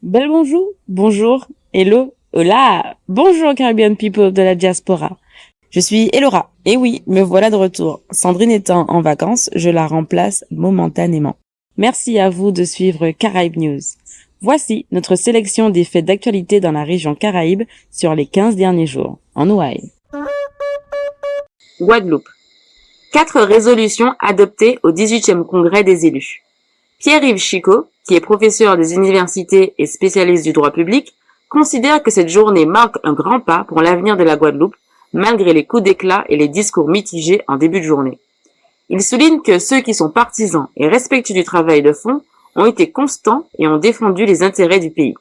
Bel bonjour, bonjour, hello, hola, bonjour Caribbean people de la diaspora. Je suis Elora, et oui, me voilà de retour. Sandrine étant en vacances, je la remplace momentanément. Merci à vous de suivre Caraïbes News. Voici notre sélection des faits d'actualité dans la région Caraïbe sur les 15 derniers jours, en Hawaï. Guadeloupe. 4 résolutions adoptées au 18e congrès des élus. Pierre-Yves Chicot, qui est professeur des universités et spécialiste du droit public, considère que cette journée marque un grand pas pour l'avenir de la Guadeloupe, malgré les coups d'éclat et les discours mitigés en début de journée. Il souligne que ceux qui sont partisans et respectueux du travail de fond ont été constants et ont défendu les intérêts du pays.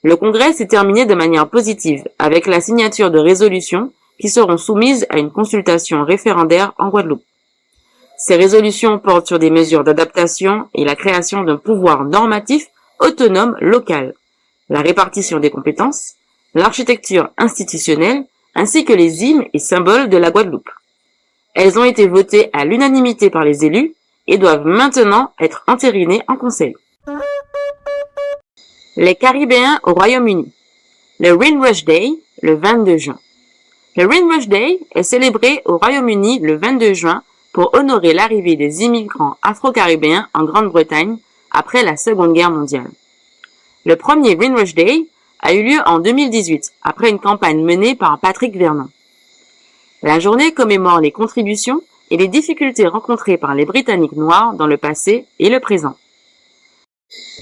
Le congrès s'est terminé de manière positive, avec la signature de résolutions qui seront soumises à une consultation référendaire en Guadeloupe. Ces résolutions portent sur des mesures d'adaptation et la création d'un pouvoir normatif autonome local, la répartition des compétences, l'architecture institutionnelle, ainsi que les hymnes et symboles de la Guadeloupe. Elles ont été votées à l'unanimité par les élus et doivent maintenant être entérinées en conseil. Les Caribéens au Royaume-Uni. Le Windrush Day, le 22 juin. Le Windrush Day est célébré au Royaume-Uni le 22 juin pour honorer l'arrivée des immigrants afro-caribéens en Grande-Bretagne après la Seconde Guerre mondiale. Le premier Windrush Day a eu lieu en 2018, après une campagne menée par Patrick Vernon. La journée commémore les contributions et les difficultés rencontrées par les Britanniques noirs dans le passé et le présent.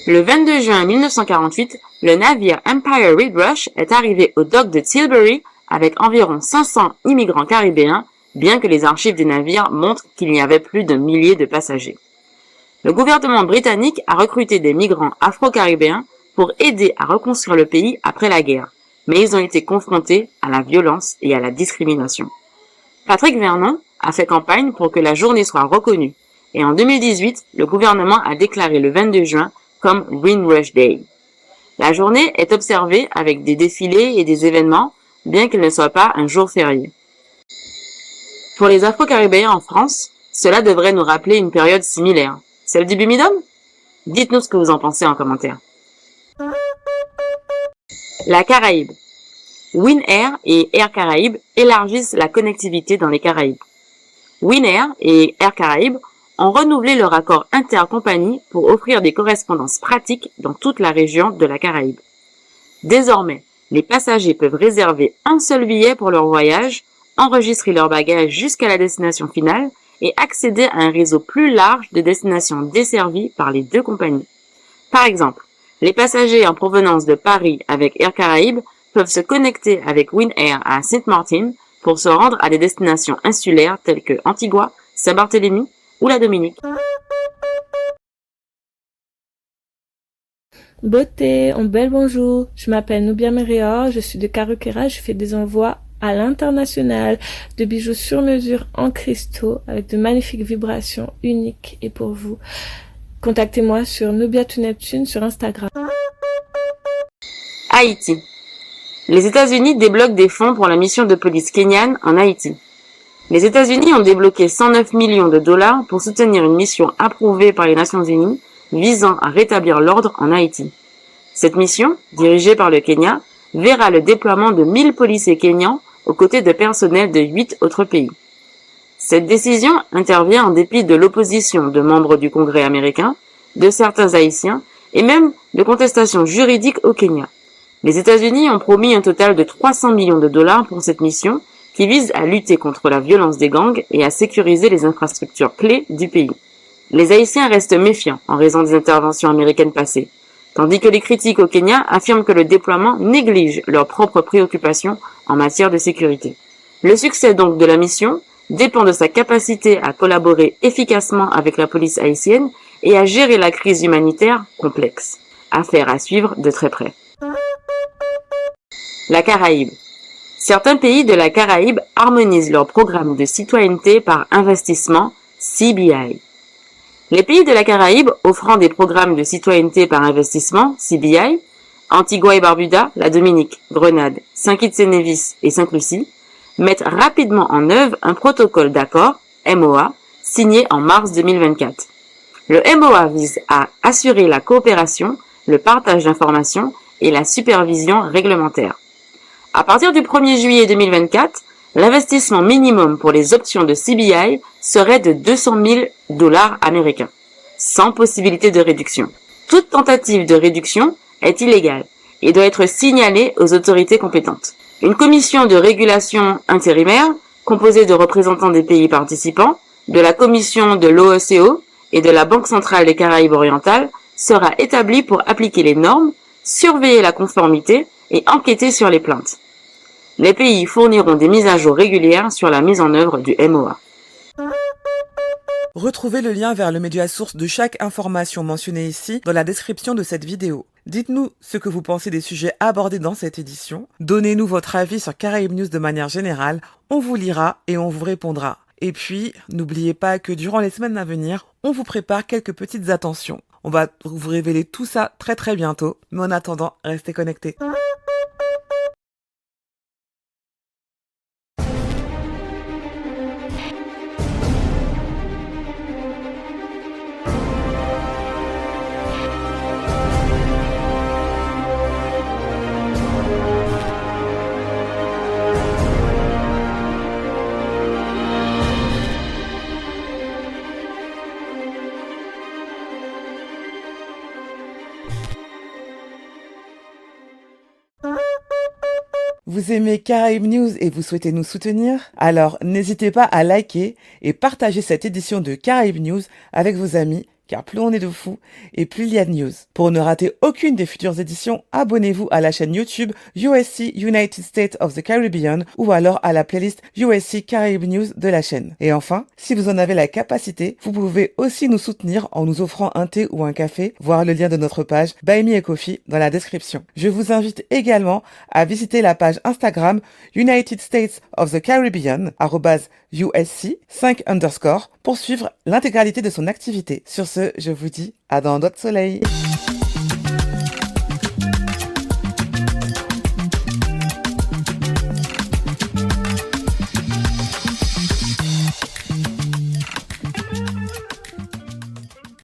Le 22 juin 1948, le navire Empire Windrush est arrivé au dock de Tilbury avec environ 500 immigrants caribéens, bien que les archives du navire montrent qu'il y avait plus d'un millier de passagers. Le gouvernement britannique a recruté des migrants afro-caribéens pour aider à reconstruire le pays après la guerre, mais ils ont été confrontés à la violence et à la discrimination. Patrick Vernon a fait campagne pour que la journée soit reconnue, et en 2018, le gouvernement a déclaré le 22 juin comme Windrush Day. La journée est observée avec des défilés et des événements, bien qu'elle ne soit pas un jour férié. Pour les Afro-Caribéens en France, cela devrait nous rappeler une période similaire, celle du Bumidum? Dites-nous ce que vous en pensez en commentaire. La Caraïbe. WinAir et Air Caraïbes élargissent la connectivité dans les Caraïbes. WinAir et Air Caraïbes ont renouvelé leur accord intercompagnie pour offrir des correspondances pratiques dans toute la région de la Caraïbe. Désormais, les passagers peuvent réserver un seul billet pour leur voyage, enregistrer leurs bagages jusqu'à la destination finale et accéder à un réseau plus large de destinations desservies par les deux compagnies. Par exemple, les passagers en provenance de Paris avec Air Caraïbes peuvent se connecter avec WinAir à Saint-Martin pour se rendre à des destinations insulaires telles que Antigua, Saint-Barthélemy ou la Dominique. Beauté, un bel bonjour. Je m'appelle Nubia Meréor, je suis de Karukéra, je fais des envois à l'international de bijoux sur mesure en cristaux avec de magnifiques vibrations uniques et pour vous. Contactez-moi sur Nubia to Neptune sur Instagram. Haïti. Les États-Unis débloquent des fonds pour la mission de police kenyane en Haïti. Les États-Unis ont débloqué 109 millions de dollars pour soutenir une mission approuvée par les Nations Unies visant à rétablir l'ordre en Haïti. Cette mission, dirigée par le Kenya, verra le déploiement de 1000 policiers kenyans aux côtés de personnel de 8 autres pays. Cette décision intervient en dépit de l'opposition de membres du Congrès américain, de certains Haïtiens et même de contestations juridiques au Kenya. Les États-Unis ont promis un total de 300 millions de dollars pour cette mission qui vise à lutter contre la violence des gangs et à sécuriser les infrastructures clés du pays. Les Haïtiens restent méfiants en raison des interventions américaines passées, tandis que les critiques au Kenya affirment que le déploiement néglige leurs propres préoccupations en matière de sécurité. Le succès donc de la mission dépend de sa capacité à collaborer efficacement avec la police haïtienne et à gérer la crise humanitaire complexe. Affaire à suivre de très près. La Caraïbe. Certains pays de la Caraïbe harmonisent leur programme de citoyenneté par investissement, CBI. Les pays de la Caraïbe offrant des programmes de citoyenneté par investissement, CBI, Antigua et Barbuda, la Dominique, Grenade, Saint-Kitts-et-Nevis et Sainte-Lucie, mettent rapidement en œuvre un protocole d'accord, MOA, signé en mars 2024. Le MOA vise à assurer la coopération, le partage d'informations et la supervision réglementaire. À partir du 1er juillet 2024, l'investissement minimum pour les options de CBI serait de 200 000 $ américains, sans possibilité de réduction. Toute tentative de réduction est illégale et doit être signalée aux autorités compétentes. Une commission de régulation intérimaire, composée de représentants des pays participants, de la commission de l'OECO et de la Banque centrale des Caraïbes orientales, sera établie pour appliquer les normes, surveiller la conformité et enquêter sur les plaintes. Les pays fourniront des mises à jour régulières sur la mise en œuvre du MOA. Retrouvez le lien vers le média source de chaque information mentionnée ici dans la description de cette vidéo. Dites-nous ce que vous pensez des sujets abordés dans cette édition. Donnez-nous votre avis sur Caraïbes News de manière générale. On vous lira et on vous répondra. Et puis, n'oubliez pas que durant les semaines à venir, on vous prépare quelques petites attentions. On va vous révéler tout ça très très bientôt. Mais en attendant, restez connectés. Vous aimez Caraïbes News et vous souhaitez nous soutenir? Alors n'hésitez pas à liker et partager cette édition de Caraïbes News avec vos amis, car plus on est de fous et plus il y a de news. Pour ne rater aucune des futures éditions, abonnez-vous à la chaîne YouTube USC United States of the Caribbean ou alors à la playlist USC Caraïbes News de la chaîne. Et enfin, si vous en avez la capacité, vous pouvez aussi nous soutenir en nous offrant un thé ou un café, voir le lien de notre page Buy Me a Coffee dans la description. Je vous invite également à visiter la page Instagram United States of the Caribbean, @USC 5_ pour suivre l'intégralité de son activité. Sur ce, je vous dis à dans d'autres soleils.